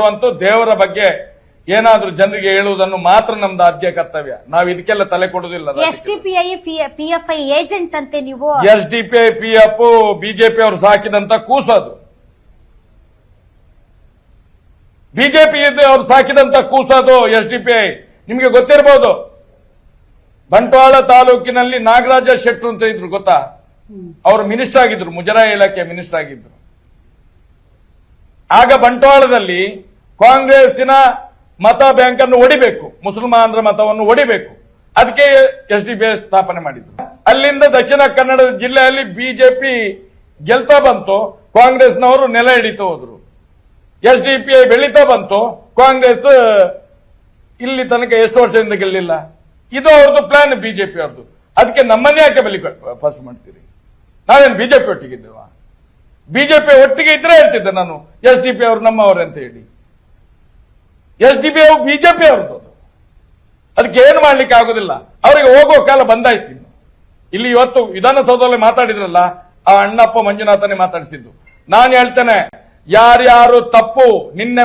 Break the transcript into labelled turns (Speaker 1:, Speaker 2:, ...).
Speaker 1: ಅಂತೂ ದೇವರ ಬಗ್ಗೆ ಏನಾದ್ರೂ ಜನರಿಗೆ ಹೇಳುವುದನ್ನು ಮಾತ್ರ ನಮ್ದು ಆದ್ಯ ಕರ್ತವ್ಯ. ನಾವು ಇದಕ್ಕೆಲ್ಲ ತಲೆ ಕೊಡುವುದಿಲ್ಲ.
Speaker 2: ಎಸ್ಡಿಪಿಐ ಪಿಎಫ್ಐ ಏಜೆಂಟ್ ಅಂತೆ ನೀವು.
Speaker 1: ಎಸ್ಡಿಪಿಐ ಪಿಎಫ್ ಬಿಜೆಪಿ ಅವರು ಸಾಕಿದಂತ ಕೂಸದು. ಬಿಜೆಪಿ ಅವರು ಸಾಕಿದಂತ ಕೂಸದು ಎಸ್ಡಿಪಿಐ. ನಿಮ್ಗೆ ಗೊತ್ತಿರಬಹುದು, ಬಂಟ್ವಾಳ ತಾಲೂಕಿನಲ್ಲಿ ನಾಗರಾಜ ಶೆಟ್ರು ಅಂತ ಇದ್ರು, ಗೊತ್ತಾ? ಅವರು ಮಿನಿಸ್ಟರ್ ಆಗಿದ್ರು, ಮುಜರಾಯಿ ಇಲಾಖೆ ಮಿನಿಸ್ಟರ್ ಆಗಿದ್ರು. ಆಗ ಬಂಟ್ವಾಳದಲ್ಲಿ ಕಾಂಗ್ರೆಸ್ಸಿನ ಮತ ಬ್ಯಾಂಕ್ ಅನ್ನು ಒಡಿಬೇಕು, ಮುಸಲ್ಮಾನರ ಮತವನ್ನು ಒಡಿಬೇಕು, ಅದಕ್ಕೆ ಎಸ್ಡಿಪಿಐ ಸ್ಥಾಪನೆ ಮಾಡಿದ್ರು. ಅಲ್ಲಿಂದ ದಕ್ಷಿಣ ಕನ್ನಡ ಜಿಲ್ಲೆಯಲ್ಲಿ ಬಿಜೆಪಿ ಗೆಲ್ತಾ ಬಂತು, ಕಾಂಗ್ರೆಸ್ನವರು ನೆಲ ಹಿಡಿತು ಹೋದ್ರು. ಎಸ್ಡಿಪಿಐ ಬೆಳೀತಾ ಬಂತು, ಕಾಂಗ್ರೆಸ್ ಇಲ್ಲಿ ತನಕ ಎಷ್ಟು ವರ್ಷದಿಂದ ಗೆಲ್ಲಿಲ್ಲ. ಇದು ಅವ್ರದ್ದು ಪ್ಲಾನ್, ಬಿಜೆಪಿ ಅವ್ರದ್ದು. ಅದಕ್ಕೆ ನಮ್ಮನ್ನೇ ಯಾಕೆ ಬಲಿ ಫಸ್ಟ್ ಮಾಡ್ತೀರಿ? ನಾವೇನು ಬಿಜೆಪಿ ಒಟ್ಟಿಗಿದ್ದೇವ? ಬಿಜೆಪಿ ಒಟ್ಟಿಗೆ ಇದ್ರೆ ಹೇಳ್ತಿದ್ದೆ ನಾನು ಎಸ್ಡಿಪಿ ಅವರು ನಮ್ಮವರು ಅಂತ ಹೇಳಿ. ಎಸ್ಡಿಪಿ ಅವರು ಬಿಜೆಪಿ ಅವ್ರದ್ದು, ಅದಕ್ಕೆ ಏನು ಮಾಡ್ಲಿಕ್ಕೆ ಆಗುದಿಲ್ಲ. ಅವರಿಗೆ ಹೋಗೋ ಕಾಲ ಬಂದಾಯ್ತು. ಇನ್ನು ಇಲ್ಲಿ ಇವತ್ತು ವಿಧಾನಸೌಧದಲ್ಲಿ ಮಾತಾಡಿದ್ರಲ್ಲ, ಆ ಅಣ್ಣಪ್ಪ ಮಂಜುನಾಥನೇ ಮಾತಾಡಿಸಿದ್ದು. ನಾನು ಹೇಳ್ತೇನೆ, ಯಾರ್ಯಾರು ತಪ್ಪು ನಿನ್ನೆ